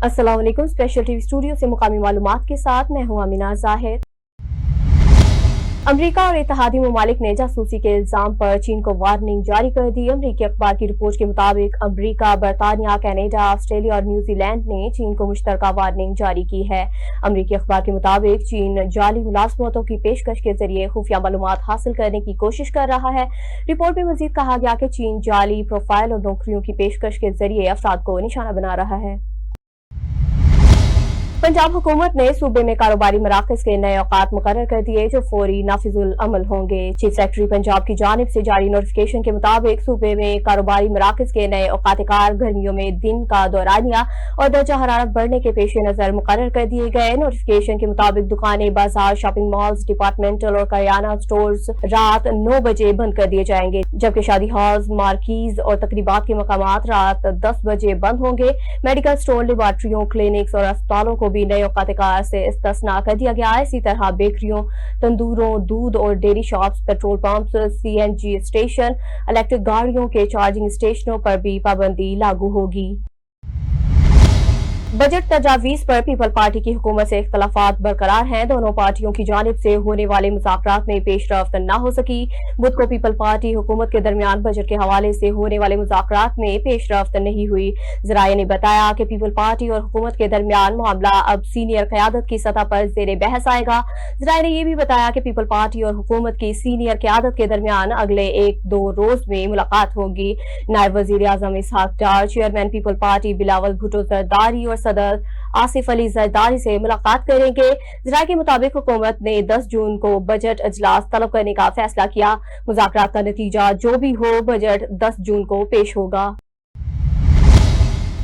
अस्सलाम वालेकुम। Special TV studio से मुकामी मालूमात के साथ मैं हूं अमीना जाहिर। अमरीका और इत्तेहादी ममालिक ने जासूसी के इल्जाम पर चीन को वार्निंग जारी कर दी। अमरीकी अखबार की रिपोर्ट के मुताबिक अमरीका, बरतानिया, कनाडा, ऑस्ट्रेलिया और न्यूजीलैंड ने चीन को मुश्तरका वार्निंग जारी की है। अमरीकी अखबार के मुताबिक चीन जाली मुलाजमतों की पेशकश के जरिए खुफिया मालूमात हासिल करने की कोशिश कर रहा है। रिपोर्ट में मजीद कहा गया कि चीन जाली प्रोफाइल और नौकरियों की पेशकश के जरिए अफराद को निशाना बना रहा है। पंजाब हुकूमत ने सूबे में कारोबारी मराकज के नए औकात मुकर्रर कर दिए जो फौरी नाफिजुल अमल होंगे। चीफ सेक्रेटरी पंजाब की जानिब से जारी नोटिफिकेशन के मुताबिक सूबे में कारोबारी मराकज के नए औकात कार गर्मियों में दिन का दौरानिया और दर्जा हरारत बढ़ने के पेश नजर मुकर्रर कर दिए गए। नोटिफिकेशन के मुताबिक दुकानें, बाजार, शॉपिंग मॉल्स, डिपार्टमेंटल और करियाना स्टोर्स रात 9 बजे बंद कर दिए जाएंगे, जबकि शादी हॉल्स, मार्कीज और तकरीबात के मकामात रात 10 बजे बंद होंगे। मेडिकल स्टोर, लेबॉर्ट्रियों, क्लिनिक्स और अस्पतालों को भी नए औकात कार से इस्तिस्ना कर दिया गया है। इसी तरह बेकरियों, तंदूरों, दूध और dairy shops, petrol pumps, CNG station, electric गाड़ियों के चार्जिंग स्टेशनों पर भी पाबंदी लागू होगी। बजट तजावीज पर पीपल पार्टी की हुकूमत से इख्तलाफात बरकरार हैं। दोनों पार्टियों की जानिब से होने वाले मुज़ाकरात में पेशरफ्त न हो सकी। बुध को पीपल पार्टी हुकूमत के दरमियान बजट के हवाले से होने वाले मुज़ाकरात में पेशरफ्त नहीं हुई। ज़राए ने बताया कि पीपल पार्टी और हुकूमत के दरमियान मामला अब सीनियर क़यादत की सतह पर ज़ेरे बहस आएगा। ज़राए ने यह भी बताया कि पीपल पार्टी और हुकूमत की सीनियर क़यादत के दरमियान अगले 1-2 रोज में मुलाकात होगी। नायब वज़ीर आज़म Ishaq Dar, chairman people party Bilawal Bhutto Zardari और सदर आसिफ अली जरदारी से मुलाकात करेंगे। ज़राए के मुताबिक हुकूमत ने 10 जून को बजट अजलास तलब करने का फैसला किया। मुज़ाकरात का नतीजा जो भी हो, बजट 10 जून को पेश होगा।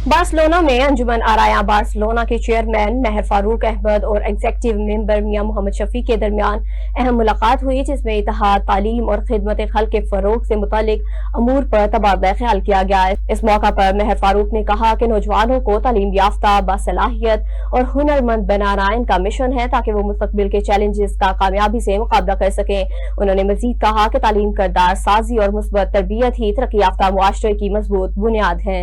बार्सिलोना में अंजुमन आराया बार्सिलोना के चेयरमैन महर फारूक अहमद और एग्जीक्यूटिव मेंबर मियां मोहम्मद शफी के दरमियान अहम मुलाकात हुई, जिसमें इत्तेहाद, तालीम और खिदमत खल्क के फरोग से मुतालिक अमूर पर तबादला ख्याल किया गया। इस मौका पर महर फारूक ने कहा कि नौजवानों को तालीम याफ्ता, बासलाहियत और हुनरमंद बनाना इनका मिशन है ताकि वो मुस्तकबिल के चैलेंजेस का कामयाबी से मुकाबला कर सकें। उन्होंने मजीद कहा कि तालीम, किरदार साजी और मुस्बत तरबियत ही तरक्की याफ्ता मुआशरे की मजबूत बुनियाद है।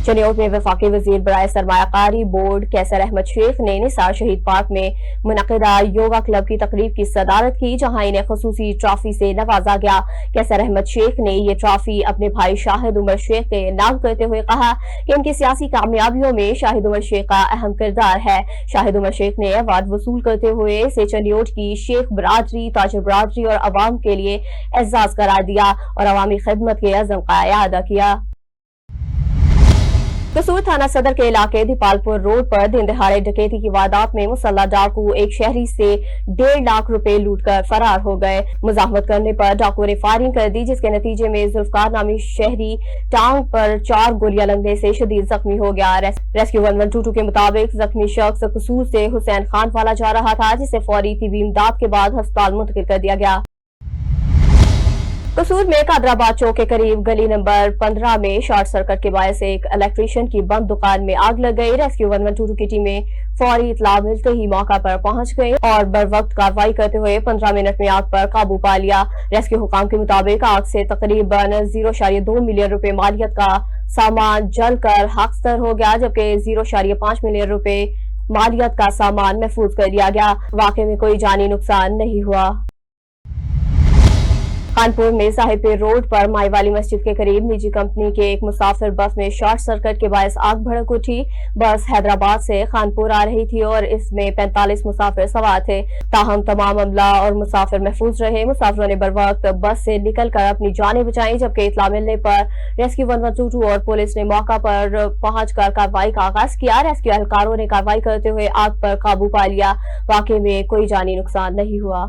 चनियोट में वफाकी वजीर बराए सरमायाकारी बोर्ड कैसर अहमद शेख ने निसार शहीद पार्क में मुनक़िदा योगा क्लब की तकरीब की सदारत की, जहां इन्हें खसूसी ट्रॉफी से नवाजा गया। कैसर अहमद शेख ने ये ट्रॉफी अपने भाई शाहिद उमर शेख के नाम करते हुए कहा कि इनकी सियासी कामयाबियों में शाहिद उमर शेख का अहम किरदार है। शाहिद उमर शेख ने अवार्ड वसूल करते हुए इसे चनियोट की शेख बरादरी, ताजर बरादरी और अवाम के लिए एजाज करार दिया और अवामी खिदमत के अज़म का अयादा किया। कसूर थाना सदर के इलाके दीपालपुर रोड पर दिन दहाड़े डकैती की वारदात में मुसल्ला डाकू एक शहरी से 1.5 लाख रुपए लूटकर फरार हो गए। मुजाहमत करने पर डाकू ने फायरिंग कर दी, जिसके नतीजे में जुल्फकार नामी शहरी टांग पर 4 गोलियां लगने से शदीद जख्मी हो गया। रेस्क्यू 1122 के मुताबिक जख्मी शख्स कसूर से हुसैन खान वाला जा रहा था, जिसे फौरी तिबी इमदाद के बाद अस्पताल मुंतकिल कर दिया गया। कसूर में कादराबाद चौक के करीब गली नंबर 15 में शॉर्ट सर्किट के बायस एक इलेक्ट्रीशियन की बंद दुकान में आग लग गई। रेस्क्यू 1122 की टीमें फौरी इतला मिलते ही मौका पर पहुंच गई और बर वक्त कार्रवाई करते हुए 15 मिनट में आग पर काबू पा लिया। रेस्क्यू हुकाम के मुताबिक आग से तकरीबन 0.2 मिलियन रुपए मालियत का सामान जलकर खाकसतर हो गया, जबकि 0.5 मिलियन रुपए मालियत का सामान महफूज कर लिया गया। वाकई में कोई जानी नुकसान नहीं हुआ। कानपुर में साहिबपुर रोड पर माई वाली मस्जिद के करीब निजी कंपनी के एक मुसाफिर बस में शॉर्ट सर्किट के बायस आग भड़क उठी। बस हैदराबाद से कानपुर आ रही थी और इसमें 45 मुसाफिर सवार थे। ताहम तमाम अमला और मुसाफिर महफूज रहे। मुसाफिरों ने बर वक्त बस से निकलकर अपनी जानें बचाई, जबकि इतला मिलने पर रेस्क्यू 1122 और पुलिस ने मौका पर पहुंचकर कार्रवाई का आगाज किया। रेस्क्यू एहलकारों ने कार्रवाई करते हुए आग पर काबू पा लिया। वाकई में कोई जानी नुकसान नहीं हुआ।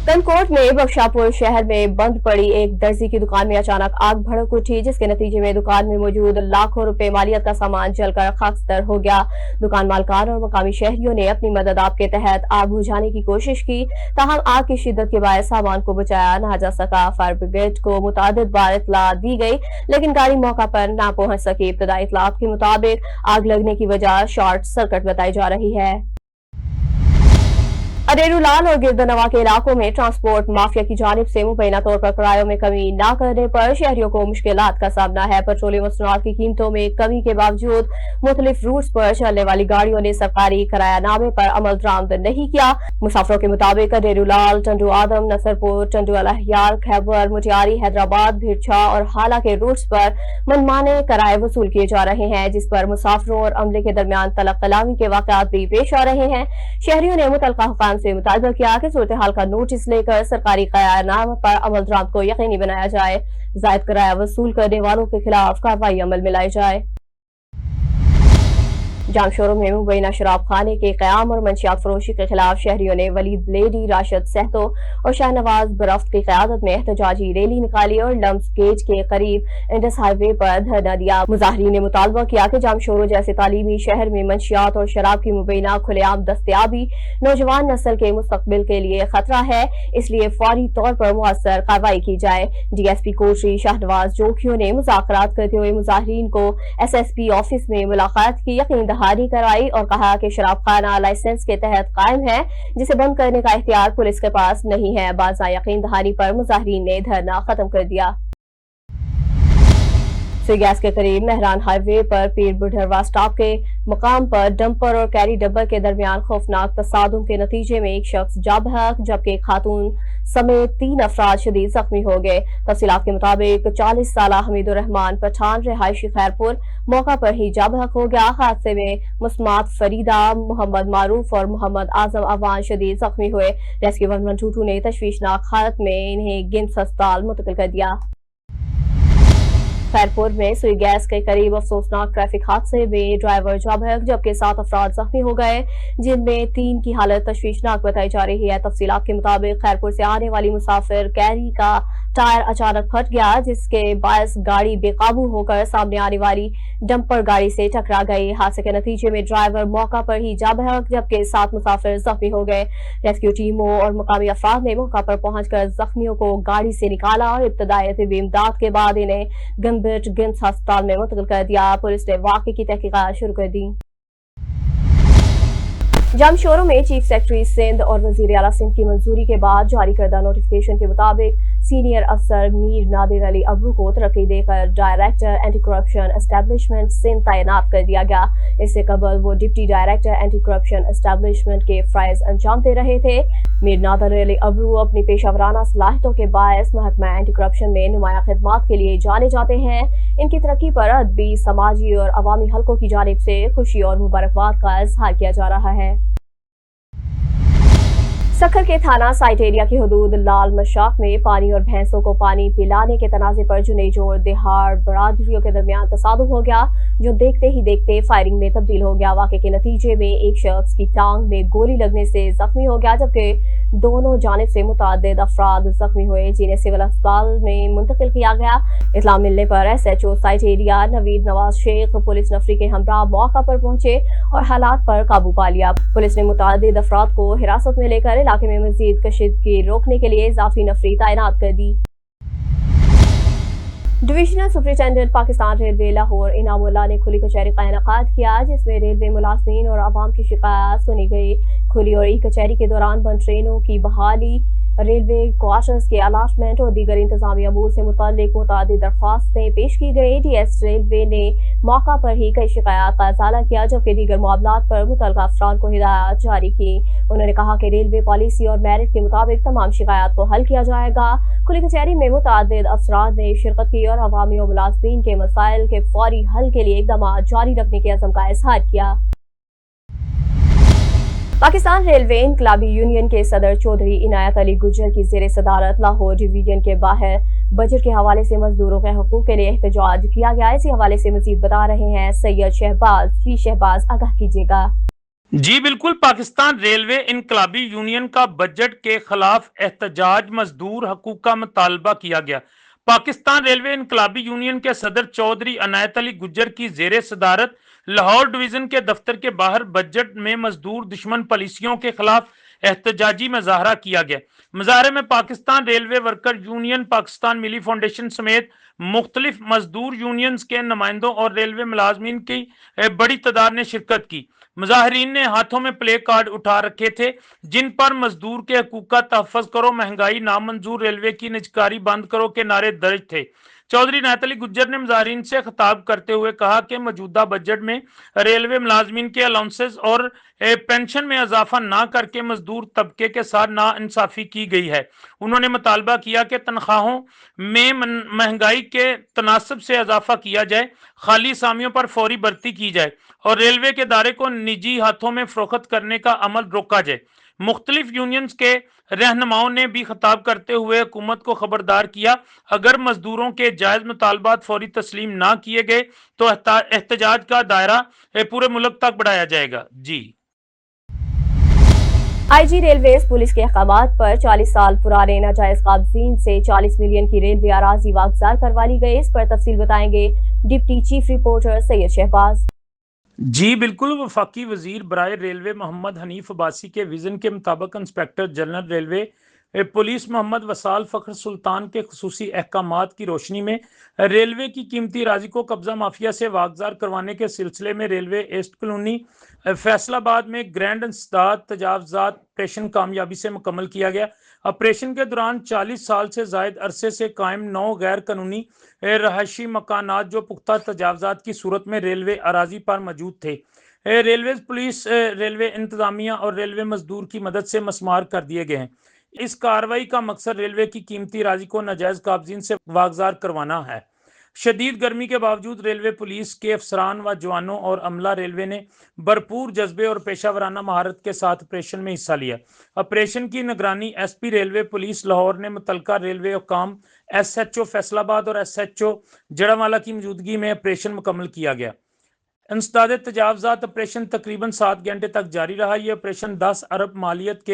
कनकोट में बख्शापुर शहर में बंद पड़ी एक दर्जी की दुकान में अचानक आग भड़क उठी, जिसके नतीजे में दुकान में मौजूद लाखों रुपए मालियत का सामान जलकर खाकसतर हो गया। दुकान मालकान और मकामी शहरियों ने अपनी मदद आप के तहत आग बुझाने की कोशिश की, ताहम आग की शिद्दत के बायस सामान को बचाया न जा सका। फायर ब्रिगेड को मुतादिद बार इतला दी गई, लेकिन गाड़ी मौका पर न पहुंच सकी। इब्तदाई इतलात के मुताबिक आग लगने की वजह शॉर्ट सर्किट बताई जा रही है। अरेरुलाल और गिरदनवा के इलाकों में ट्रांसपोर्ट माफिया की जानिब से मुबैना तौर पर किरायों में कमी न करने पर शहरियों को मुश्किलात का सामना है। पेट्रोलियम मसनूआत की कीमतों में कमी के बावजूद मुख्तलिफ रूट्स पर चलने वाली गाड़ियों ने सरकारी किरायानामे पर अमल दरामद नहीं किया। मुसाफिरों के मुताबिक अरेरुलाल, टंडू आदम, नसरपुर, टंडू अलहयार, खैबर, मुटियारी, हैदराबाद, भिरछा और हाला के रूट्स पर मनमाने किराए वसूल किए जा रहे हैं, जिस पर मुसाफिरों और अमले के दरमियान तलब कलामी के वाक़यात भी पेश आ रहे हैं। शहरियों ने मुतल्लिका हुकाम से मुतालबा किया कि सूरत हाल का नोटिस लेकर सरकारी किरायानामे पर अमल दरामद को यकीनी बनाया जाए, जायद किराया वसूल करने वालों के खिलाफ कार्रवाई अमल में लाई जाए। जाम शोरूम में मुबैना शराब खाने के क़याम और मंशियात फरोशी के खिलाफ शहरियों ने वलीद लेडी, राशिद सहतो और शाहनवाज बरफ्त की क़यादत में एहतजाजी रैली निकाली और लम्स गेज के करीब इंडस हाईवे पर धरना दिया। मुजाहरीन ने मुतालबा किया कि जाम शोरूम जैसे तालीमी शहर में मंशियात और शराब की मुबैना खुलेआम दस्तयाबी नौजवान नस्ल के मुस्तकबिल के लिए खतरा है, इसलिए फौरी तौर पर मुअस्सर कार्रवाई की जाए। DSP कोटरी शाहनवाज जोखियों ने मुज़ाकरात करते हुए मुजाहरीन को SSP ऑफिस में मुलाकात की यकीन दहानी कराई और कहा कि शराब खाना लाइसेंस के तहत कायम है, जिसे बंद करने का इख्तियार पुलिस के पास नहीं है। बाज़ा यकीन दहानी पर मुजाहरीन ने धरना खत्म कर दिया। गैस के करीब मेहरान हाईवे पर पीर बुढ़रवा स्टॉप के मुकाम पर डंपर और कैरी डब्बर के दरमियान खौफनाक तसादुम के नतीजे में एक शख्स जा बहक जबकि खातून समेत 3 अफराद शदीद जख्मी हो गए। तफसीलात के मुताबिक 40 साला हमीदुर रहमान पठान रिहायशी खैरपुर मौका पर ही जा बहक हो गया। हादसे में मुस्मात फरीदा, मोहम्मद मारूफ और मोहम्मद आजम अवान शदीद जख्मी हुए। रेस्क्यू 112 ने तशवीशनाक हालत में इन्हें गिम्स अस्पताल मुंतकिल कर दिया। खैरपुर में सुई गैस के करीब अफसोसनाक ट्रैफिक हादसे में ड्राइवर जा बहक जबकि 7 अफराद जख्मी हो गए, जिनमें 3 की हालत तशवीशनाक बताई जा रही है। तफसीलात के मुताबिक खैरपुर से आने वाली मुसाफिर कैरी का टायर अचानक फट गया, जिसके बायस गाड़ी बेकाबू होकर सामने आने वाली डंपर गाड़ी से टकरा गई। हादसे के नतीजे में ड्राइवर मौका पर ही जा बहक जबकि 7 मुसाफिर जख्मी हो गए। रेस्क्यू टीमों और मुकामी अफराद ने मौका पर पहुंचकर जख्मियों को गाड़ी से निकाला और इब्तदाई तिब्बी इमदाद के बाद इन्हें गिम्स अस्पताल में मुंतकिल कर दिया। पुलिस ने वाक़े की तहकीकात शुरू कर दी। जाम शोरूम में चीफ सेक्रेटरी सिंध और वजीर आला सिंध की मंजूरी के बाद जारी करदा नोटिफिकेशन के मुताबिक सीनियर अफसर मीर नादिर अली अब्रू को तरक्की देकर director anti corruption establishment Sindh तैनात कर दिया गया। इससे कबल वो deputy director anti corruption establishment के फ़राइज़ अंजाम दे रहे थे। मीर नादिर अली अब्रू अपनी पेशावराना सलाहियतों के बायस महकमा एंटी करप्शन में नुमाया खिदमात के लिए जाने जाते हैं। इनकी तरक्की पर अदबी, समाजी और अवामी हलकों की जानिब से खुशी और मुबारकबाद का इजहार किया जा रहा है। सक्खर के थाना साइट एरिया की हदूद लाल मशाक में पानी और भैंसों को पानी पिलाने के तनाजे पर जुनेजो और दिहाड़ बरादरियों के दरमियान तसादुम हो गया, जो देखते ही देखते फायरिंग में तब्दील हो गया। वाक़े के नतीजे में एक शख्स की टांग में गोली लगने से जख्मी हो गया, जबकि दोनों जानिब से मुतअद्दिद अफराद जख्मी हुए, जिन्हें सिविल अस्पताल में मुंतकिल किया गया। इत्तला मिलने पर SHO site area Naveed Nawaz Sheikh police नफरी के हमरा मौका पर पहुंचे और हालात पर काबू पा लिया। पुलिस ने मुतअद्दिद अफराद को हिरासत में लेकर इलाके में मजीद कशीदगी रोकने के लिए इजाफी नफरी तैनात कर दी। Divisional superintendent Pakistan railway Lahore Inamullah ने खुली कचहरी का इनेकाद किया, जिसमें रेलवे मुलाजमीन और आवाम की शिकायत सुनी गई। खुली और कचहरी के दौरान बंद ट्रेनों की बहाली, रेलवे क्वार्टर्स के अलाटमेंट और दीगर इंतजामी अमूर से मुताल्लिक मुतादिद दरख्वास्तें पेश की गई। DS रेलवे ने मौका पर ही कई शिकायत का इजाला किया, जबकि दीगर मामलात पर मुतल्लिका अफसरान को हिदायत जारी की। उन्होंने कहा कि रेलवे पॉलिसी और मेरिट के मुताबिक तमाम शिकायत को हल किया जाएगा। खुली कचहरी में मुतादिद अफसरान ने शिरकत की और अवामी और मुलाजमीन के मसाइल के फौरी हल के लिए इक़दाम जारी रखने के अज़म का इज़हार किया। पाकिस्तान रेलवे इनकलाबी यूनियन के सदर चौधरी इनायत अली गुज्जर की ज़ेर सदारत लाहौर डिवीजन के बाहर बजट के हवाले से मजदूरों के हकूक़ के लिए एहतजाज किया गया। इसी हवाले से मजीद बता रहे हैं सैयद शहबाज। जी शहबाज, आगाह कीजिएगा। जी बिल्कुल, पाकिस्तान रेलवे इनकलाबी यूनियन का बजट के खिलाफ एहतजाज मजदूर हकूक़ का मुतालबा किया गया। पाकिस्तान रेलवे इनकलाबी यूनियन के सदर चौधरी इनायत अली गुज्जर की ज़ेर सदारत लाहौर डिवीजन के दफ्तर के बाहर बजट में मजदूर दुश्मन पॉलिसियों के खिलाफ एहतजाजी मुजाहरा किया गया। मुजाहरे में Pakistan railway worker union, Pakistan Milli foundation समेत मुख्तलिफ मजदूर यूनियंस के नुमाइंदों और रेलवे मुलाजमीन की बड़ी तादाद ने शिरकत की। मुजाहरीन ने हाथों में प्ले कार्ड उठा रखे थे जिन पर मजदूर के हकूक का तहफ़्फ़ुज़ करो, महंगाई नामंजूर, रेलवे की निजकारी बंद करो के नारे दर्ज थे। चौधरी इनायत अली गुज्जर ने मुजाहरीन से खिताब करते हुए कहा कि मौजूदा बजट में रेलवे मुलाजमीन के अलाउंसेस और पेंशन में इजाफा ना करके मजदूर तबके के साथ नाइंसाफी की गई है। उन्होंने मुतालबा किया कि तनख्वाहों में महंगाई के तनासब से इजाफा किया जाए, खाली असामियों पर फौरी भर्ती की जाए और रेलवे के दायरे को निजी हाथों में फरोख्त करने का अमल रोका जाए। मुख्तलिफ यूनियंस के रहनुमाओं ने भी खिताब करते हुए हुकूमत को खबरदार किया, अगर मजदूरों के जायज मुतालबात फौरी तस्लीम ना किए गए तो एहतजाज का दायरा पूरे मुल्क तक बढ़ाया जाएगा। जी। आईजी रेलवेज पुलिस के अहकामात पर 40 साल पुराने नाजायज काबजीन से 40 मिलियन की रेलवे अराजी वागजार करवा ली गई। इस पर तफसील बताएंगे deputy chief reporter Syed Shahbaz. जी बिल्कुल, वफाकी वजीर बराए रेलवे मोहम्मद हनीफ अब्बासी के विजन के मुताबिक inspector general railway police Muhammad Wisal Fakhar Sultan के खुसूसी अहकामात की रोशनी में रेलवे की कीमती राजी को कब्जा माफिया से वागजार करवाने के सिलसिले में रेलवे ईस्ट कॉलोनी फैसलाबाद में ग्रैंड इंसदाद तजावजात ऑपरेशन कामयाबी से मुकम्मल किया गया। ऑपरेशन के दौरान 40 साल से जायद अरसे से कायम 9 गैर कानूनी रहायशी मकानात जो पुख्ता तजावजात की सूरत में रेलवे अराजी पर मौजूद थे, रेलवे पुलिस, रेलवे इंतजामिया और रेलवे मजदूर की मदद से मस्मार कर दिए गए हैं। इस कार्रवाई का मकसद रेलवे की कीमती राजी को नाजायज काबजीन से वागजार करवाना है। शदीद गर्मी के बावजूद रेलवे पुलिस के अफसरान व जवानों और अमला रेलवे ने भरपूर जज्बे और पेशा वराना महारत के साथ ऑपरेशन में हिस्सा लिया। ऑपरेशन की निगरानी एसपी रेलवे पुलिस लाहौर ने मुतलका रेलवे हुकाम, एसएचओ फैसलाबाद और एसएचओ जड़ावाला की मौजूदगी में ऑपरेशन मुकम्मल किया गया। इंसदाद तजावजात ऑपरेशन तकरीबन 7 घंटे तक जारी रहा। यह ऑपरेशन 10 अरब मालियत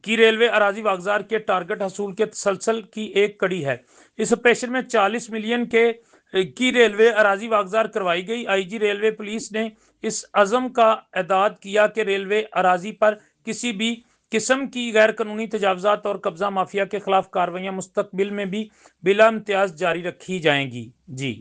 की रेलवे अराजी वागजार के टारगेट हसूल के तसलसल की एक कड़ी है। इस ऑपरेशन में 40 मिलियन की रेलवे अराजी वागजार करवाई गई। आईजी रेलवे पुलिस ने इस अज़म का एदाद किया कि रेलवे अराजी पर किसी भी किस्म की गैर कानूनी तजावजात और कब्जा माफिया के खिलाफ कार्रवाइयां मुस्तकबिल में भी बिला इम्तियाज जारी रखी जाएंगी। जी।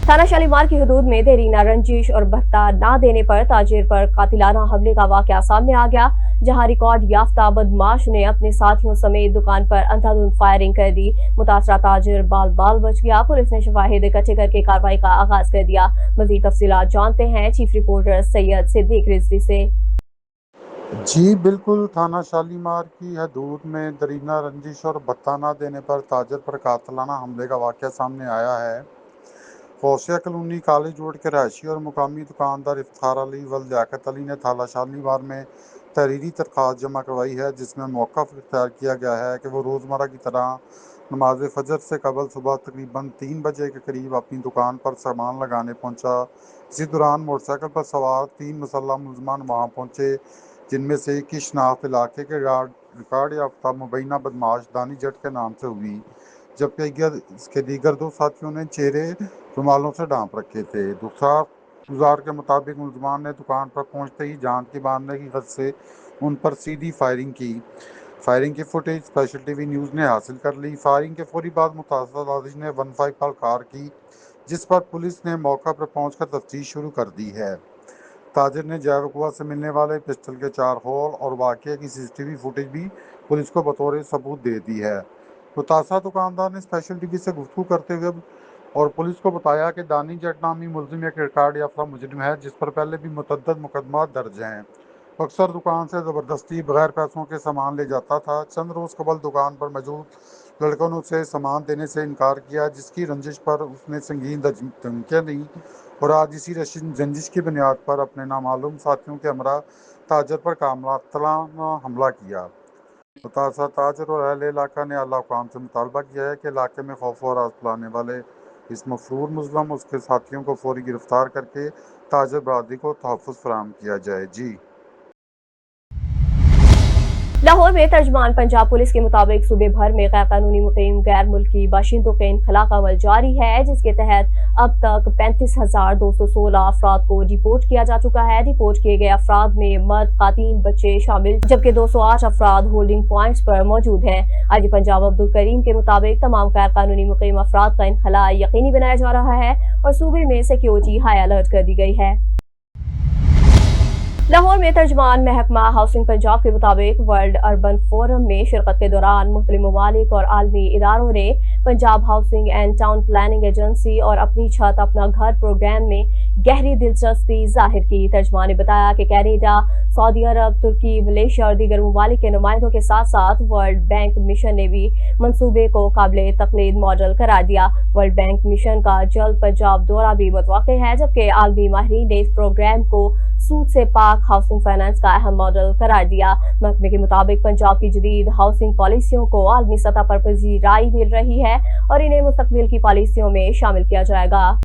थाना शालीमार की हदूद में देरीना रंजिश और भत्ता ना देने पर ताजिर पर कातिलाना हमले का वाकया सामने आ गया, जहां रिकॉर्ड याफ्ता बदमाश ने अपने साथियों समेत दुकान पर अंधाधुंध फायरिंग कर दी। मुतासरा ताजिर बाल बाल बच गया। पुलिस ने शवाहिद इकट्ठे करके कार्रवाई का आगाज कर दिया। मजीद तफसीलात जानते हैं चीफ रिपोर्टर सैयद सिद्दीक रिजवी से। जी बिल्कुल, थाना शालीमार की हदूद में दरीना रंजिश और भत्ता ना देने पर ताजिर पर कातिलाना हमले का वाकया सामने आया है। गौसिया कॉलोनी कॉलेज रोड के रहायशी और मुकामी दुकानदार इफ्तार अली व लियाकत अली ने थाना शालीमार में तहरीरी दरख्वास्त जमा करवाई है, जिसमें मौक़िफ़ इख्तियार किया गया है कि वो रोज़मर्रा की तरह नमाज फजर से कबल सुबह तकरीबन 3 बजे के करीब अपनी दुकान पर सामान लगाने पहुंचा। इसी दौरान मोटरसाइकिल पर सवार 3 मुसल्लह मुलजमान वहां पहुंचे, जिनमें से एक की शनाख्त इलाके के रिकॉर्ड याफ्ता मुबैना बदमाश दानी जट के नाम से हुई, जबकि इसके दीगर 2 साथियों ने चेहरे रुमालों से ढांप रखे थे। गुजार के मुताबिक मुलजमान ने दुकान पर पहुंचते ही जान की मारने की गरज से उन पर सीधी फायरिंग की फुटेज स्पेशल टीवी न्यूज़ ने हासिल कर ली। फायरिंग के फौरी बाद मुतासरा ताजिर ने 15 पर कार की, जिस पर पुलिस ने मौका पर पहुंचकर तफ्तीश शुरू कर दी है। ताजिर ने जैवकुआ से मिलने वाले पिस्टल के 4 होल और वाक़ये की सीसीटीवी फुटेज भी पुलिस को बतौर सबूत दे दी है। मुतासरा दुकानदार ने स्पेशल टीवी से गुफ्तगू करते हुए और पुलिस को बताया कि दानी जट नामी मुलजिम एक रिकॉर्ड याफ्ता मुजरिम है, जिस पर पहले भी मुतअद्दिद मुकदमा दर्ज हैं। अक्सर दुकान से ज़बरदस्ती बगैर पैसों के सामान ले जाता था। चंद रोज़ कबल दुकान पर मौजूद लड़कों ने उसे सामान देने से इनकार किया, जिसकी रंजिश पर उसने संगीन धमकियाँ दी और आज इसी रंजिश की बुनियाद पर अपने नामालूम साथियों के हमरा ताजर पर कातिलाना हमला किया। मुतासरा ताजर और अहले इलाका ने आला हुकाम से मुतालबा किया है कि इलाके में खौफ और राज फैलाने वाले इस मफरूर मुज़लम उसके साथियों को फौरी गिरफ्तार करके ताजर बरादरी को तहफ़्फ़ुज़ फराहम किया जाए। जी। लाहौर में तर्जमान पंजाब पुलिस के मुताबिक सुबह भर में गैर कानूनी मुकीम गैर मुल्की बाशिंदों के इनखला का अमल जारी है, जिसके तहत अब तक 35,216 अफराद को डिपोर्ट किया जा चुका है। डिपोर्ट किए गए अफराद में मर्द, खातीन, बच्चे शामिल, जबकि 208 अफराद होल्डिंग पॉइंट्स पर मौजूद हैं। आज पंजाब अब्दुल करीम के मुताबिक तमाम गैर कानूनी मुकीम अफराद का इनखला यकीनी बनाया जा रहा है और सूबे में सिक्योरिटी हाई अलर्ट कर दी गई है। लाहौर में तर्जमान महकमा हाउसिंग पंजाब के मुताबिक वर्ल्ड अर्बन फोरम में शिरकत के दौरान मुख्तलिफ ममालिक और आलमी इदारों ने Punjab housing and town planning agency और अपनी छत अपना घर प्रोग्राम में गहरी दिलचस्पी जाहिर की। तर्जमान ने बताया कि कैनेडा, सऊदी अरब, तुर्की, मलेशिया और दीगर ममालिक के नुमाइंदों के साथ साथ वर्ल्ड बैंक मिशन ने भी मंसूबे को काबिल तकलीद मॉडल करार दिया। वर्ल्ड बैंक मिशन का जल्द पंजाब दौरा भी मुतवक्के है, जबकि आलमी माहिरीन ने इस प्रोग्राम को सूद से पाक हाउसिंग फाइनेंस का अहम मॉडल करार दिया। महकमे के मुताबिक पंजाब की जदीद हाउसिंग पॉलिसियों को आलमी सतह पर पजीराई मिल रही है और इन्हें मुस्तकबिल की पॉलिसियों में शामिल किया जाएगा।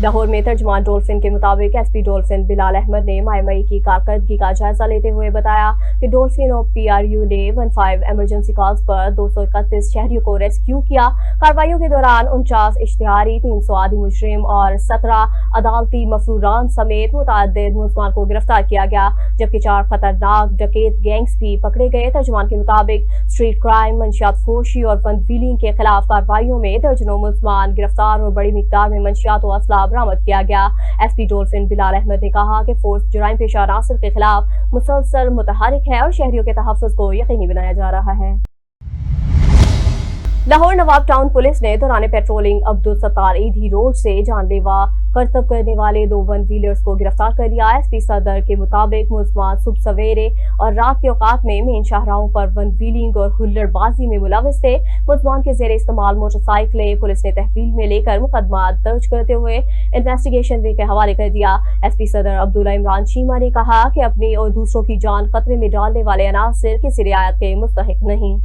लाहौर में तर्जमान डॉल्फिन के मुताबिक एसपी डॉल्फिन बिलाल अहमद ने माह मई की कारकर्दगी का जायजा लेते हुए बताया कि डॉल्फिन और PRU ने 15 इमरजेंसी कॉल्स पर 231 शहरियों को रेस्क्यू किया। कार्रवाइयों के दौरान 49 इश्तिहारी, 300 आदि मुजरिम और 17 अदालती मफरूरान समेत मुतअद्दिद मुलजमान को गिरफ्तार किया गया, जबकि 4 खतरनाक डकैत गैंग्स भी पकड़े गए। तर्जमान के मुताबिक स्ट्रीट क्राइम, मंशियात फोशी और फंड व्हीलिंग के खिलाफ कार्रवाइयों में दर्जनों मुलजमान गिरफ्तार और बड़ी मिकदार में मंशियात और असला बरामद किया गया। एसपी डॉल्फिन बिलाल अहमद ने कहा कि फोर्स जुराइम पेशा अनासर के खिलाफ मुसलसल मुतहरिक है और शहरियों के तहफ्फुज़ को यकीनी बनाया जा रहा है। लाहौर नवाब टाउन पुलिस ने दौरान पेट्रोलिंग अब्दुल सत्तार ईदी रोड से जानलेवा करतब करने वाले 2 वन व्हीलर्स को गिरफ्तार कर लिया। एसपी सदर के मुताबिक मुलजमान सुबह सवेरे और रात के औकात में मेन शाहराहों पर वन व्हीलिंग और हुल्लड़बाजी में मुलविस थे। मुलजमान के जेर इस्तेमाल मोटरसाइकिलें पुलिस ने तहवील में लेकर मुकदमा दर्ज करते हुए इन्वेस्टिगेशन विंग के हवाले कर दिया। एसपी सदर अब्दुल्ला इमरान चीमा ने कहा कि अपनी और दूसरों की जान खतरे में डालने वाले अनासिर किसी रियायत के मुस्तहिक नहीं।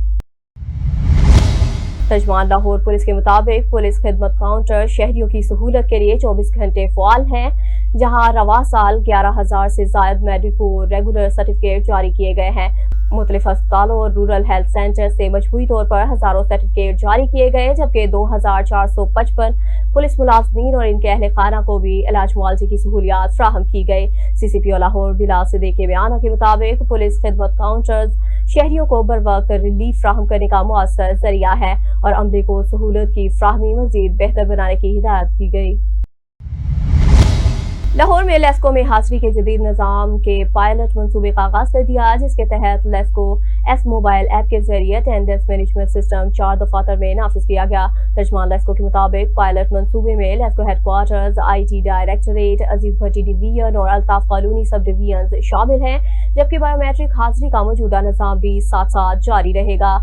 तर्जमान लाहौर पुलिस के मुताबिक पुलिस खिदमत काउंटर शहरियों की सहूलत के लिए 24 घंटे फ़ाल हैं, जहां रवा साल 11,000 से ज़ायद मेडिको रेगुलर सर्टिफिकेट जारी किए गए हैं। मुख्तलिफ अस्पतालों और रूरल हेल्थ सेंटर से मजबूरी तौर पर हजारों सर्टिफिकेट जारी किए गए, जबकि 2,455 पुलिस मुलाजमीन और इनके अहले खाना को भी इलाज मुआवजे की सहूलियात फ्राहम की गई। CCPO लाहौर बिलाल सिद्दीकी के बयान के मुताबिक पुलिस खिदमत काउंटर्स शहरियों को बर वक्त रिलीफ फ्राहम करने का मुअस्सर जरिया है और अमले को सहूलत की फ्राहमी मजीद बेहतर बनाने की हिदायत की गई। लाहौर में लेस्को में हाजिरी के जदीद निज़ाम के पायलट मंसूबे का आगाज कर दिया, जिसके तहत लेस्को एस मोबाइल ऐप के जरिए अटेंडेंस मैनेजमेंट सिस्टम 4 दफातर में नाफिज किया गया। तर्जमान लेस्को के मुताबिक पायलट मंसूबे में LESCO headquarters, IT directorate, Aziz Bhatti division और अल्ताफ कॉलोनी सब डिवीजन शामिल हैं, जबकि बायोमेट्रिक हाजिरी का मौजूदा निज़ाम भी साथ साथ जारी रहेगा।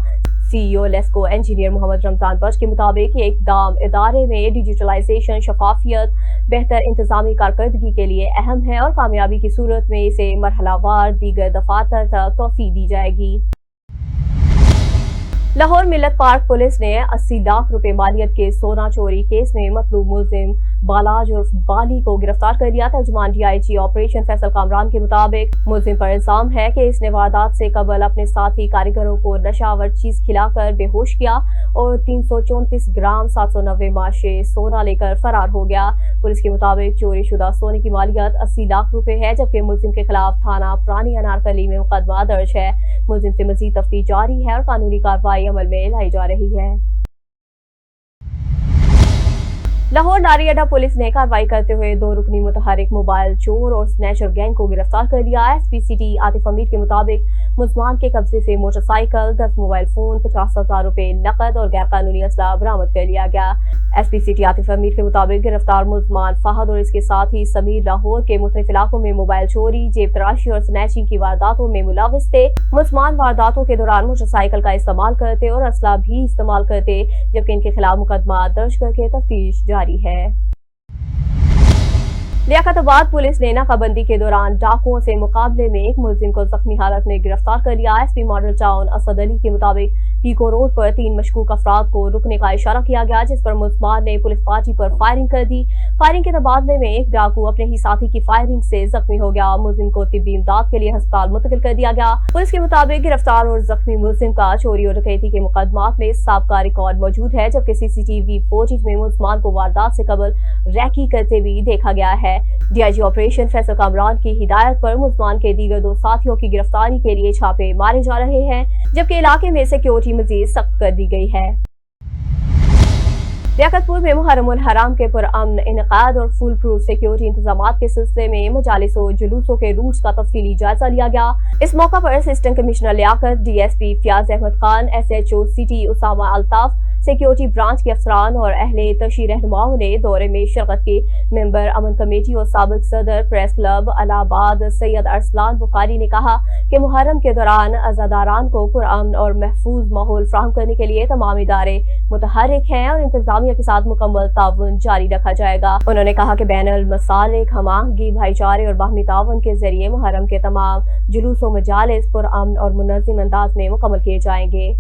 CEO लेस्को इंजीनियर मोहम्मद रमजान बख्श के मुताबिक ये इकदाम इदारे में डिजिटलाइजेशन, शफाफियत, बेहतर इंतजामी कारकर्दगी के लिए अहम है और कामयाबी की सूरत में इसे मरहलावार दीगर दफातर तक तौसीह दी जाएगी। लाहौर मिल्लत पार्क पुलिस ने 80 लाख रुपए मालियत के सोना चोरी केस में मतलूब मुलजिम बालाज उर्फ बाली को गिरफ्तार कर लिया। तर्जमान DIG ऑपरेशन फैसल कामरान के मुताबिक मुलजिम पर इल्जाम है कि इसने वारदात से कबल अपने साथी कारीगरों को नशावर चीज खिलाकर बेहोश किया और 334 ग्राम 790 माशे सोना लेकर फरार हो गया। पुलिस के मुताबिक चोरी शुदा सोने की मालियत 80 लाख रुपए है, जबकि मुलजिम के खिलाफ थाना पुरानी अनारकली में मुकदमा दर्ज है। मुलजिम से मजीद तफ्तीश जारी है और कानूनी कार्रवाई अमल में लाई जा रही है। लाहौर नारी अड्डा पुलिस ने कार्रवाई करते हुए 2 रुकनी मुतहरिक मोबाइल चोर और स्नैचर गैंग को गिरफ्तार कर लिया। SP सिटी आतिफ अमीर के मुताबिक मुलजमान के कब्जे से मोटरसाइकिल, 10 मोबाइल फोन, 50,000 रुपए नकद और गैर कानूनी असला बरामद कर लिया गया। SP सिटी आतिफ अमीर के मुताबिक गिरफ्तार मुलजमान फहद और इसके साथी समीर लाहौर के मुख्तलिफ इलाकों में मोबाइल चोरी, जेब तराशी और स्नैचिंग की वारदातों में मुलविस थे। मुलजमान वारदातों के दौरान मोटरसाइकिल का इस्तेमाल करते और असला भी इस्तेमाल करते, जबकि इनके खिलाफ मुकदमा दर्ज करके तफ्तीश जारी है। लियाकताबाद पुलिस ने नाकाबंदी के दौरान डाकुओं से मुकाबले में एक मुलजिम को जख्मी हालत में गिरफ्तार कर लिया। SP model town Asad Ali के मुताबिक पीको रोड पर 3 मशकूक अफराद को रुकने का इशारा किया गया, जिस पर मुलजमान ने पुलिस पार्टी पर फायरिंग कर दी। फायरिंग के तबादले में एक डाकू अपने ही साथी की फायरिंग से जख्मी हो गया। मुलजिम को तिब्बी इमदाद के लिए अस्पताल मुंतकिल कर दिया गया। पुलिस के मुताबिक गिरफ्तार और जख्मी मुलजिम का चोरी और डकैती के मुकदमात में साबका रिकॉर्ड मौजूद है, जबकि सीसीटीवी फुटेज में मुलजमान को वारदात से कबल रैकी करते भी देखा गया है। डीआईजी ऑपरेशन फैसल कामरान की हिदायत पर मुलजमान के दीगर 2 साथियों की गिरफ्तारी के लिए छापे मारे जा रहे हैं, जबकि इलाके में सिक्योरिटी मजीद सख्त कर दी गई है। लियाकतपुर में मुहर्रम उल हराम के पुरअमन इनकाद और फुल प्रूफ सिक्योरिटी इंतजामात के सिलसिले में मजालिस और जुलूसों के रूट्स का तफसीली जायजा लिया गया। इस मौका पर assistant commissioner Liaquat, DSP Fayyaz Ahmad Khan, SHO city Usama Altaf, security branch के अफसरान और अहले तशी रहनुमाओं ने दौरे में शिरकत की। मेंबर अमन कमेटी और साबिक सदर प्रेस क्लब इलाहाबाद सैयद अरसलान बुखारी ने कहा कि मुहर्रम के दौरान अज़ादारान को पुरअमन और महफूज माहौल फराहम करने के लिए तमाम इदारे मुतहर्रिक हैं और इंतजामिया के साथ मुकम्मल ताउन जारी रखा जाएगा। उन्होंने कहा कि बैनुल मसालिक हमाहंगी, भाईचारे और बाहमी ताउन के जरिए मुहर्रम के तमाम जुलूस व मजालिस पुरअमन और मुनज़्ज़म अंदाज में मुकम्मल किए जाएंगे।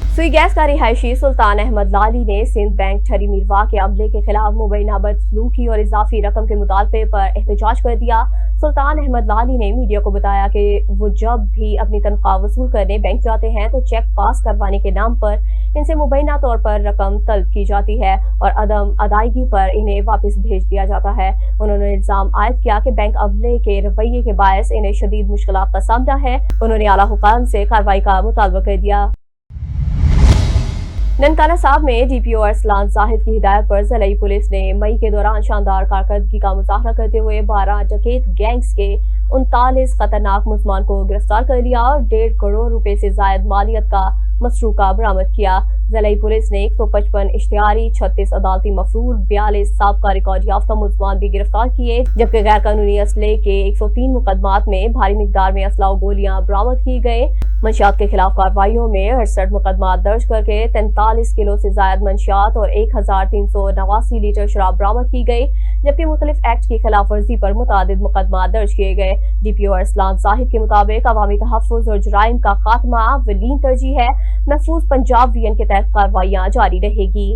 सुई गैस का रिहायशी सुल्तान अहमद लाली ने सिंध बैंक ठरी मीरवा के अमले के खिलाफ मुबैना बदसलूकी और इजाफी रकम के मुतालबे पर एहतजाज कर दिया। सुल्तान अहमद लाली ने मीडिया को बताया कि वो जब भी अपनी तनख्वाह वसूल करने बैंक जाते हैं तो चेक पास करवाने के नाम पर इनसे मुबैना तौर पर रकम तलब की जाती है और अदम अदायगी पर इन्हें वापस भेज दिया जाता है। उन्होंने इल्जाम आयद किया कि बैंक अमले के रवैये के बायस इन्हें शदीद मुश्किलात का सामना है। उन्होंने आला हुकाम से कार्रवाई का मुतालबा कर दिया। ननकाना साहब में डीपीओ अरसलान जाहिद की हिदायत पर ज़िलाई पुलिस ने मई के दौरान शानदार कारकर्दगी का मुजाहरा करते हुए 12 डकैत गैंग्स के 39 खतरनाक मुलजमान को गिरफ्तार कर लिया और 1.5 करोड़ रुपए से जायद मालियत का मसरूका बरामद किया। ज़िलाई पुलिस ने 155 इश्तिहारी, 36 अदालती मफरूर, 42 साबका रिकॉर्ड याफ्ता मुलजमान भी गिरफ्तार किए, जबकि गैर कानूनी असले के 103 मुकदमात में भारी मिकदार में असला और गोलियां बरामद की गए। मंशियात के खिलाफ कार्रवाइयों में 68 मुकदमात दर्ज करके 43 किलो से जायद मंशियात और 1389 लीटर शराब बरामद की गई, जबकि मुख्तलिफ एक्ट की खिलाफ वर्जी पर मुतादिद मुकदमात दर्ज किए गए। डीपीओ अरसलान जाहिद के मुताबिक अवामी तहफ़्फ़ुज़ और जुराइम का खात्मा अव्वलीन तरजीह है। महफूज पंजाब वीएन के तहत कार्रवाइयां जारी रहेगी।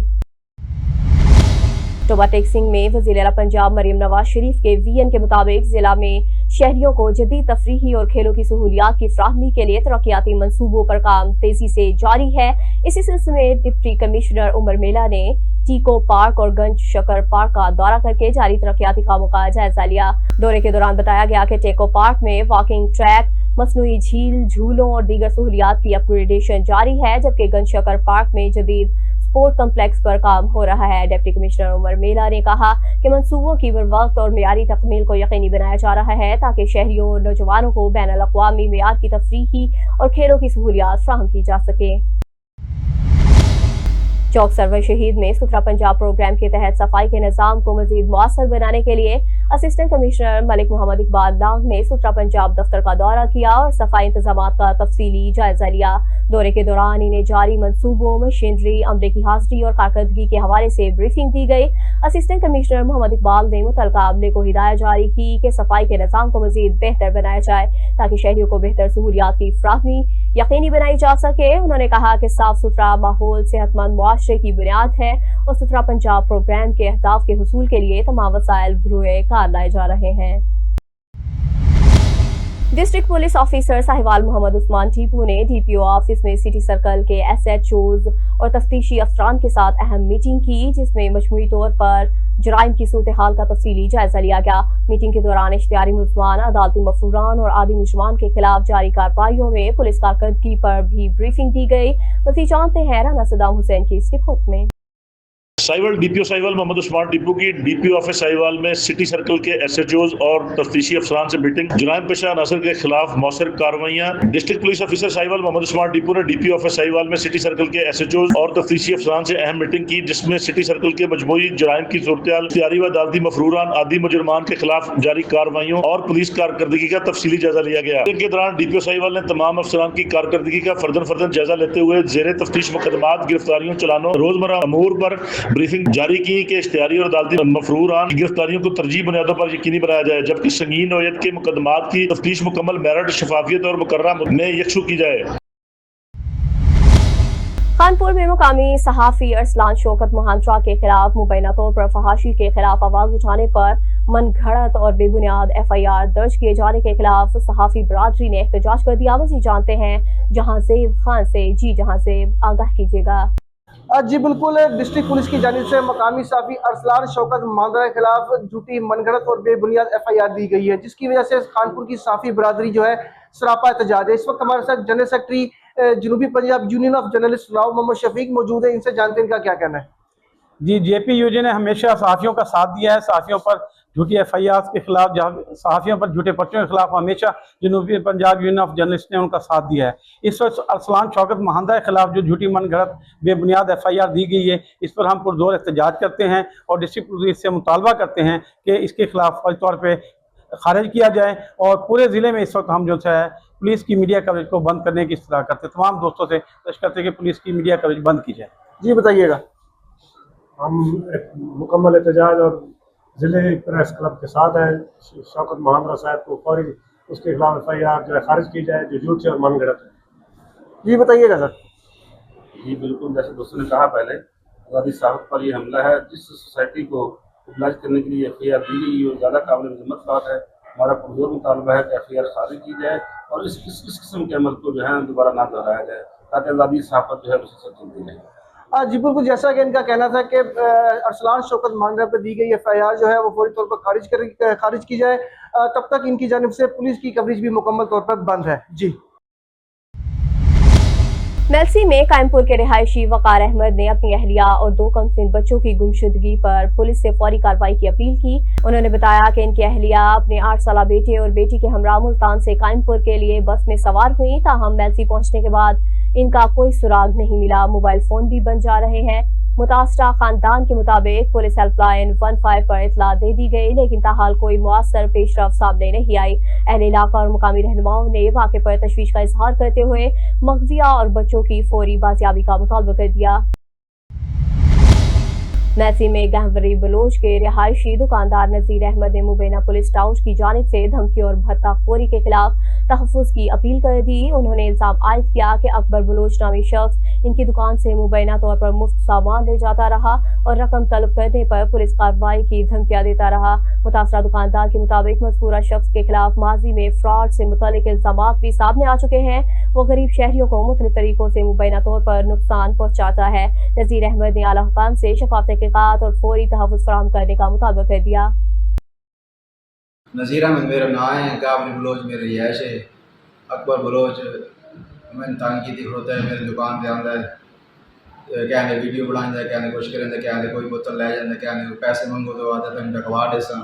टोबा टेक्सिंग में वज़ीर आला पंजाब मरियम नवाज शरीफ के वीएन के मुताबिक जिला में शहरियों को जदीद तफरीही और खेलों की सहूलियात की फ्राहमी के लिए तरक्याती मंसूबों पर काम तेजी से जारी है। इसी सिलसिले में डिप्टी कमिश्नर उमर मेला ने टीको पार्क और गंज शकर पार्क का दौरा करके जारी तरक्याती कामों का जायजा लिया। दौरे के दौरान बताया गया कि टेको पार्क में वॉकिंग ट्रैक, मसनूई झील, झूलों और दीगर सहूलियात की अपग्रेडेशन जारी है, जबकि गंज शकर पार्क में जदीद स्पोर्ट कम्प्लेक्स पर काम हो रहा है। डिप्टी कमिश्नर उमर मेला ने कहा कि मंसूबों की बरवक्त और मेयारी तकमील को यकीनी बनाया जा रहा है ताकि शहरियों और नौजवानों को बैनुल अक़वामी मेयार की तफरीही और खेलों की सहूलियात फराहम की जा सके। चौक सरवर शहीद में सुथरा पंजाब प्रोग्राम के तहत सफाई के निज़ाम को मजीद मुअस्सर बनाने के लिए असिस्टेंट कमिश्नर मलिक मोहम्मद इकबाल लांग ने सुथरा पंजाब दफ्तर का दौरा किया और सफाई इंतजामात का तफसीली जायजा लिया। दौरे के दौरान इन्हें जारी मंसूबों, मशीनरी, अमले की हाजिरी और कारकर्दगी के हवाले से ब्रीफिंग दी गई। असिस्टेंट कमिश्नर मोहम्मद इकबाल ने मुतलका अमले को हिदायत जारी की कि सफाई के निज़ाम को मजीद बेहतर बनाया जाए ताकि शहरियों को बेहतर सहूलियात की फ्राहमी यकीनी बनाई जा सके। उन्होंने कहा कि साफ सुथरा माहौल सेहतमंद मुआशरे की बुनियाद है और सुथरा पंजाब प्रोग्राम के अहदाफ के हुसूल के लिए तमाम वसाइल बरूए कार लाए जा रहे हैं। District police officer Sahiwal Muhammad Usman Tipu ने डीपीओ ऑफिस में सिटी सर्कल के एसएचओज और तफ्तीशी अफसरान के साथ अहम मीटिंग की, जिसमें मजमूई तौर पर जुराइम की सूरत हाल का तफसीली जायजा लिया गया। मीटिंग के दौरान इश्तिहारी मुलजमान, अदालती मफरूरान और आदि मुजरमान के खिलाफ जारी कार्रवाइयों में पुलिस कारकर्दगी पर भी ब्रीफिंग दी गई। मज़ीद जानते हैं राना सदाम हुसैन की इस रिपोर्ट में। साहिवाल डीपीओ साहिवाल मोहम्मद उस्मान टीपू की डीपीओ ऑफिस साहिवाल में सिटी सर्कल के एसएचओज और तफ्तीशी अफसरान से मीटिंग। जुराइम पेशा अनासर के खिलाफ मौसर कार्रवाइयां। District police officer Sahiwal Muhammad Usman Tipu ने डीपीओ ऑफिस साहिवाल में सिटी सर्कल के एसएचओज और तफ्तीशी अफसरान से अहम मीटिंग की, जिसमें सिटी सर्कल के मजमूई जुराइम की सूरत-ए-हाल, इख्तियारी व अदालती मफरूरान, आदि मुजरमान के खिलाफ जारी कार्रवाइयों और पुलिस कारकर्दगी का तफसीली जायजा लिया गया। इनके दौरान डीपीओ साहिवाल ने तमाम अफसरान की कारकर्दगी का फर्दन जायजा लेते हुए जेरे तफ्तीश मुकदमात, गिरफ्तारियों, चलानों, रोजमर्रा अमूर पर ब्रीफिंग जारी की कि इश्तिहारी और अदालती मफरूरान की गिरफ्तारियों को तरजीह बुनियादों पर यकीनी बनाया जाए, जबकि संगीन नौयत के मुकदमात की तफ्तीश मुकम्मल मेरिट, शफाफियत और मुकर्रर में यकसू की जाए। कानपुर में मुकामी सहाफी अरसलान शौकत महांत्रा के खिलाफ मुबैना तौर पर फहाशी के खिलाफ आवाज उठाने पर मनगढ़ंत और बेबुनियाद FIR दर्ज किए जाने के खिलाफ सहाफी बरादरी ने एहतजाज कर दिया। मज़ीद जानते हैं जहांज़ेब खान से। जी जहांज़ेब, आगाह कीजिएगा। जी बिल्कुल, डिस्ट्रिक्ट पुलिस की जानिब से मकामी सहाफी अरसलान शौकत महांत्रा के खिलाफ झूठी मनगढ़ंत और बेबुनियाद FIR दी गई है, जिसकी वजह से कानपुर की सहाफी बरादरी जो है सरापा एहतजाज है। इस वक्त हमारे साथ जनरल सेक्रेटरी जनूबी Punjab union of journalist Rao Muhammad Shafiq मौजूद है। इनसे जानते हैं इनका क्या कहना है। जी, JPUJ ने हमेशा सहाफ़ियों का साथ दिया है। सहाफ़ियों पर झूठी FIR के खिलाफ, सहाफ़ियों पर झूठे पर्चों के खिलाफ हमेशा जनूबी पंजाब यूनियन ऑफ जर्नलिस्ट ने उनका साथ दिया है। इस वक्त अरसलान शौकत महांत्रा के खिलाफ जो झूठी मनगढ़ंत बेबुनियाद FIR दी गई है, इस पर हम पुरजोर एहतजाज करते हैं और डिस्ट्रिक्ट पुलिस से मुतालबा करते हैं कि इसके खिलाफ फौरी तौर पर खारिज किया जाए। और पूरे ज़िले में इस वक्त हम जो है पुलिस की मीडिया कवरेज को बंद करने की इस्तरा करते हैं। तमाम दोस्तों से कोशिश करते हैं कि पुलिस की मीडिया कवरेज बंद की जाए। जी बताइएगा। हम एक मुकम्मल एहतजाज और ज़िले प्रेस क्लब के साथ हैं। शौकत महांत्रा साहब को फौरी उसके खिलाफ FIR जो है खारिज की जाए, जो झूठ और मनगढ़ंत है। जी बताइएगा सर। जी बिल्कुल, जैसे दोस्तों ने कहा पहले, आज़ादी साहब पर ये हमला है। जिस सोसाइटी को इब्लाज करने के लिए FIR दी गई वो ज़्यादा काबिल मजम्मत बात है। हमारा पुरजोर मुतालबा है कि FIR खारिज की जाए और इस किस्म के अमल को जो है दोबारा ना दोहराया जाए, ताकि आज़ादी साहब पर जो है मुसलसल चलती रहे। जी बिल्कुल, जैसा कि इनका कहना था कि अरसलान शौकत महांत्रा पर दी गई FIR जो है वो फौरी तौर पर खारिज की जाए। तब तक इनकी जानिब से पुलिस की कवरेज भी मुकम्मल तौर पर बंद है। जी। मेलसी में कायमपुर के रिहायशी वकार अहमद ने अपनी अहलिया और 2 कमसिन बच्चों की गुमशुदगी पर पुलिस से फौरी कार्रवाई की अपील की। उन्होंने बताया कि इनकी अहलिया अपने 8 साला बेटे और बेटी के हमरा मुल्तान से कायमपुर के लिए बस में सवार हुई, ताहम मेलसी पहुंचने के बाद इनका कोई सुराग नहीं मिला। मोबाइल फोन भी बन जा रहे हैं। मुतासरा खानदान के मुताबिक पुलिस हेल्पलाइन 15 पर इतला दे दी गई, लेकिन ताहाल कोई मुअस्सर पेशरफ सामने नहीं आई। अहले इलाका और मुकामी रहनुमाओं ने वाक़े पर तशवीश का इजहार करते हुए मगजिया और बच्चों की फौरी बाजियाबी का मुतालबा कर दिया। मेलसी में गहवरी बलोच के रिहायशी दुकानदार नजीर अहमद ने मुबैना पुलिस टाउट की जानिब से धमकी और भत्ताखोरी के खिलाफ तहफ़्फ़ुज़ की अपील कर दी। उन्होंने इल्ज़ाम आयद किया कि अकबर बलोच नामी शख्स इनकी दुकान से मुबैना तौर पर मुफ्त सामान ले जाता रहा और रकम तलब करने पर पुलिस कार्रवाई की धमकियां देता रहा। मुतासरा दुकानदार के मुताबिक मज़कूरा शख्स के खिलाफ माजी में फ्रॉड से मुतल्लिक इल्ज़ामात भी सामने आ चुके हैं। वो गरीब शहरियों को मुख्तलिफ तरीकों से मुबैना तौर पर नुकसान पहुँचाता है। नज़ीर अहमद ने आला हुकाम से शफाफ तहक़ीक़ात और फौरी तहफ़्फ़ुज़ फराहम करने का मुतालबा कर दिया। नज़ीर अहमद मेरा नाम है, गहवरी बलोच मेरी रिहाइश है। अकबर बलोच मैंने तंग की थी, होता है मेरी दुकान पर आंदा है, कहने वीडियो बनाइंदा, कहने कुछ करेंदा, कहने कोई बोतल लै जांदा, कहने पैसे मंगो तो आदत है डकवा देसा।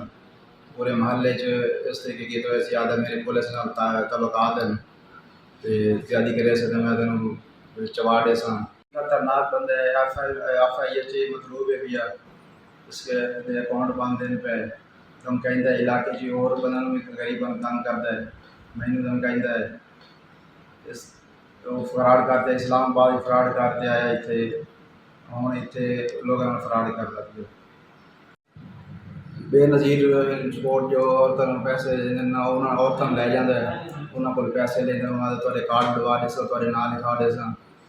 पूरे महल्ले इस तरीके की तो ऐसी आदत मेरी पुलिस नाल तल्लुकात हैं ते ज़्यादा करे से मैं तेन चवा देसा। खतरनाक बंदा है। FIR च मतलूब है भैया, इसके अकाउंट बंद देने पे तुम कहता है इलाके च और बंदा भी गरीब तंग करता है, मैनू तुम कहता है इस तो फ्रॉड करते इस्लामाबाद फ्रॉड करते आया इतने हूँ इतने लोगों ने फ्रॉड कर लगे। बेनज़ीर सपोर्ट जो औरतों पैसे औरतों लै जाता है, उन्होंने को पैसे लेंगे, उन्होंने कार्ड बनवा दे थोड़े ना लिखा दे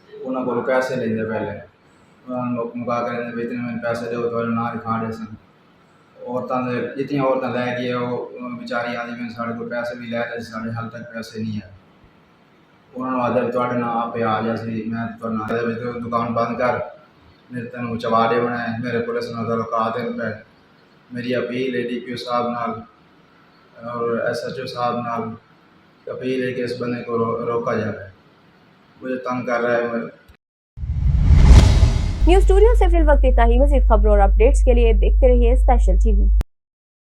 उन्होंने को पैसे लेंगे, पहले उन्होंने मुका कर इतने मैंने पैसे दो थोड़े ना लिखा दे औरतों ने जितनी औरतें लै गई वो बेचारी आदि में साढ़े को पैसे भी लै गए, साढ़े हाल तक पैसे नहीं है। उन्होंने आदर थोड़े ना आप आ जासी मैं तो दुकान बंद कर मेरे तेन चवाड़े बनाए, मेरे पुलिस ने तल्लुकात पे। मेरी अपील है DPO साहब नाल और SHO साहब नाल अपील है कि इस बंदे को रोका जाए, मुझे तंग कर रहा है। न्यूज़ स्टूडियो से फिल वक्त इतना ही। मज़ीद खबरों और अपडेट्स के लिए देखते रहिए स्पेशल TV।